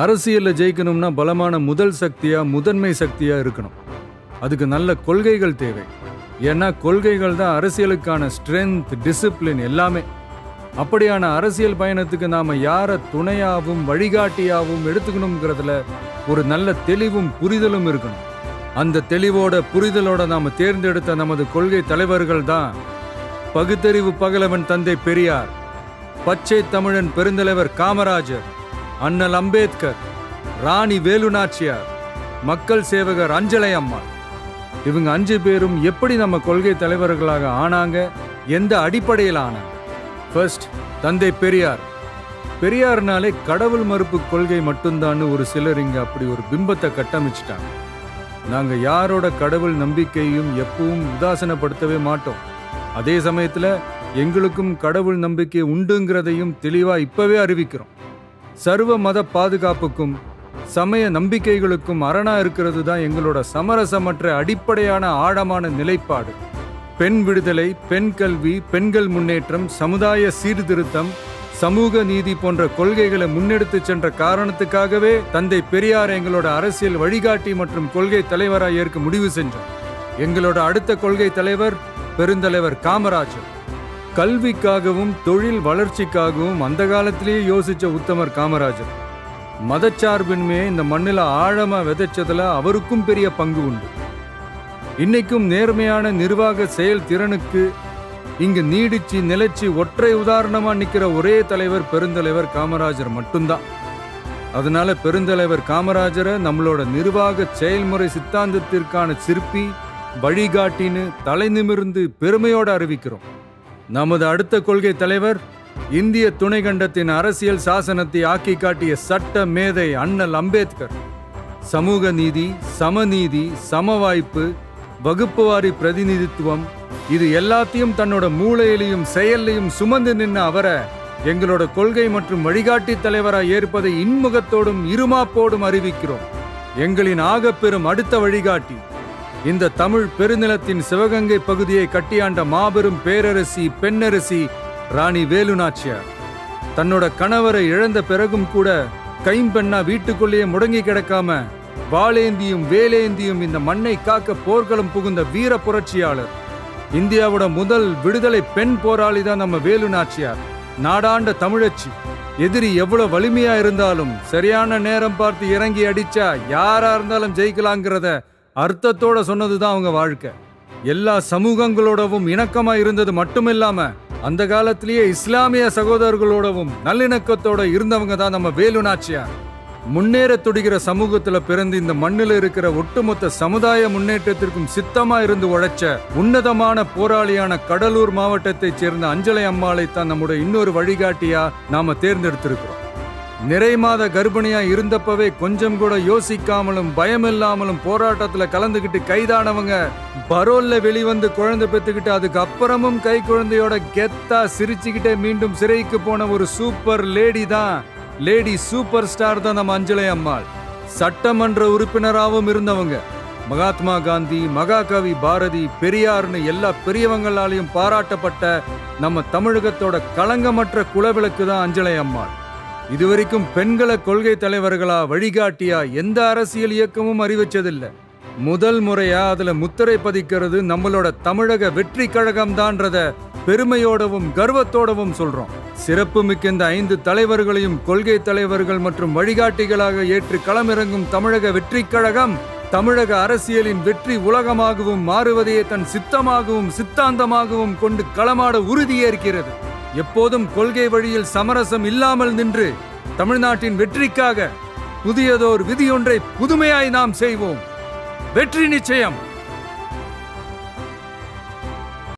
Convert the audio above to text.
அரசியல்ல ஜெயிக்கணும்னா பலமான முதல் சக்தியா முதன்மை சக்தியா இருக்கணும். அதுக்கு நல்ல கொள்கைகள் தேவை. ஏன்னா கொள்கைகள் தான் அரசியலுக்கான ஸ்ட்ரென்த், டிசிப்ளின் எல்லாமே. அப்படியான அரசியல் பயணத்துக்கு நாம யாரை துணையாவும் வழிகாட்டியாவும் எடுத்துக்கணுங்கிறதுல ஒரு நல்ல தெளிவும் புரிதலும் இருக்கணும். அந்த தெளிவோட புரிதலோட நாம தேர்ந்தெடுத்த நமது கொள்கை தலைவர்கள் தான் பகுத்தறிவு பகலவன் தந்தை பெரியார், பச்சை தமிழன் பெருந்தலைவர் காமராஜர், அண்ணல் அம்பேத்கர், ராணி வேலு நாச்சியார், மக்கள் சேவகர் அஞ்சலை அம்மாள். இவங்க 5 பேரும் எப்படி நம்ம கொள்கை தலைவர்களாக ஆனாங்க, எந்த அடிப்படையில் ஆனாங்க? ஃபர்ஸ்ட், தந்தை பெரியார். பெரியார்னாலே கடவுள் மறுப்பு கொள்கை மட்டும்தான் ஒரு சிலர் இங்க அப்படி ஒரு பிம்பத்தை கட்டமைச்சிட்டாங்க. நாங்க யாரோட கடவுள் நம்பிக்கையும் எப்பவும் உதாசனப்படுத்தவே மாட்டோம். அதே சமயத்துல எங்களுக்கும் கடவுள் நம்பிக்கை உண்டுங்கிறதையும் தெளிவா இப்பவே அறிவிக்கிறோம். சர்வ மத பாதுகாப்புக்கும் சமய நம்பிக்கைகளுக்கும் அரணா இருக்கிறது தான் எங்களோட சமரசமற்ற அடிப்படையான ஆழமான நிலைப்பாடு. பெண் விடுதலை, பெண் கல்வி, பெண்கள் முன்னேற்றம், சமுதாய சீர்திருத்தம், சமூக நீதி போன்ற கொள்கைகளை முன்னெடுத்து சென்ற காரணத்துக்காகவே தந்தை பெரியார் எங்களோட அரசியல் வழிகாட்டி மற்றும் கொள்கை தலைவராக ஏற்க முடிவு செஞ்சோம். எங்களோட அடுத்த கொள்கை தலைவர் பெருந்தலைவர் காமராஜர். கல்விக்காகவும் தொழில் வளர்ச்சிக்காகவும் அந்த காலத்திலேயே யோசிச்ச உத்தமர் காமராஜர். மதச்சார்பின்மையை இந்த மண்ணில் ஆழமா விதைச்சதுல அவருக்கும் பெரிய பங்கு உண்டு. இன்னைக்கும் நேர்மையான நிர்வாக செயல் திறனுக்கு இங்கு நீடிச்சு நிலைச்சு ஒற்றை உதாரணமா நிக்கிற ஒரே தலைவர் பெருந்தலைவர் காமராஜர் மட்டும்தான். அதனால பெருந்தலைவர் காமராஜரை நம்மளோட நிர்வாக செயல்முறை சித்தாந்தத்திற்கான சிற்பி, வழிகாட்டின்னு தலை நிமிர்ந்து பெருமையோடு அறிவிக்கிறோம். நமது அடுத்த கொள்கை தலைவர் இந்திய துணைக்கண்டத்தின் அரசியல் சாசனத்தை ஆக்கி காட்டிய சட்ட மேதை அண்ணல் அம்பேத்கர். சமூக நீதி, சமநீதி, சமவாய்ப்பு, வகுப்புவாரி பிரதிநிதித்துவம், இது எல்லாத்தையும் தன்னோட மூளையிலையும் செயல்லையும் சுமந்து நின்ன அவரை எங்களோட கொள்கை மற்றும் வழிகாட்டி தலைவராக ஏற்பதை இன்முகத்தோடும் இருமாப்போடும் அறிவிக்கிறோம். எங்களின் ஆகப்பெரும் அடுத்த வழிகாட்டி இந்த தமிழ் பெருநிலத்தின் சிவகங்கை பகுதியை கட்டியாண்ட மாபெரும் பேரரசி, பெண்ணரசி ராணி வேலு நாச்சியார். தன்னோட கணவரை இழந்த பிறகும் கூட கைம்பெண்ணா வீட்டுக்குள்ளேயே முடங்கி கிடக்காம வாளேந்தியும் வேலேந்தியும் இந்த மண்ணை காக்க போர்க்களம் புகுந்த வீர புரட்சியாளர். இந்தியாவோட முதல் விடுதலை பெண் போராளி தான் நம்ம வேலு நாச்சியார். நாடாண்ட தமிழச்சி. எதிரி எவ்வளவு வலிமையா இருந்தாலும் சரியான நேரம் பார்த்து இறங்கி அடிச்சா யாரா இருந்தாலும் ஜெயிக்கலாங்கிறத அர்த்தத்தோட சொன்னதுதான் அவங்க வாழ்க்கை. எல்லா சமூகங்களோடவும் இணக்கமா இருந்தது மட்டுமில்லாம அந்த காலத்திலேயே இஸ்லாமிய சகோதரர்களோடவும் நல்லிணக்கத்தோட இருந்தவங்க தான் நம்ம வேலு நாச்சியார். முன்னேற துடிக்கிற சமூகத்துல பிறந்து இந்த மண்ணில் இருக்கிற ஒட்டுமொத்த சமுதாய முன்னேற்றத்திற்கும் சித்தமா இருந்து உழைச்ச உன்னதமான போராளியான கடலூர் மாவட்டத்தைச் சேர்ந்த அஞ்சலை அம்மாளை தான் நம்முடைய இன்னொரு வழிகாட்டியா நாம தேர்ந்தெடுத்திருக்கிறோம். நிறை மாத கர்ப்பிணியா இருந்தப்பவே கொஞ்சம் கூட யோசிக்காமலும் பயமில்லாமலும் போராட்டத்துல கலந்துகிட்டு கைதானவங்க, பரோல்ல வெளிவந்து குழந்தை பெத்துக்கிட்டு அதுக்கு அப்புறமும் கை குழந்தையோட கெத்தா சிரிச்சுக்கிட்டே மீண்டும் சிறைக்கு போன ஒரு சூப்பர் லேடி தான், லேடி சூப்பர் ஸ்டார் தான் நம்ம அஞ்சலை அம்மாள். சட்டமன்ற உறுப்பினராகவும் இருந்தவங்க. மகாத்மா காந்தி, மகாகவி பாரதி, பெரியார்னு எல்லா பெரியவங்களாலையும் பாராட்டப்பட்ட நம்ம தமிழகத்தோட களங்கமற்ற குலவிளக்கு தான் அஞ்சலை அம்மாள். இதுவரைக்கும் பெண்களை கொள்கை தலைவர்களா வழிகாட்டியா எந்த அரசியல் இயக்கமும் அறிவிச்சதில்லை. முதல் முறையா அதுல முத்திரை பதிக்கிறது நம்மளோட தமிழக வெற்றி கழகம் தான்றத பெருமையோடவும் கர்வத்தோடவும் சொல்றோம். சிறப்பு மிக்க இந்த 5 தலைவர்களையும் கொள்கை தலைவர்கள் மற்றும் வழிகாட்டிகளாக ஏற்று களமிறங்கும் தமிழக வெற்றி கழகம் தமிழக அரசியலின் வெற்றி உலகமாகவும் மாறுவதையே தன் சித்தமாகவும் சித்தாந்தமாகவும் கொண்டு களமாட உறுதியேற்கிறது. எப்போதும் கொள்கை வழியில் சமரசம் இல்லாமல் நின்று தமிழ்நாட்டின் வெற்றிக்காக புதியதோர் விதியொன்றை புதுமையாய் நாம் செய்வோம். வெற்றி நிச்சயம்.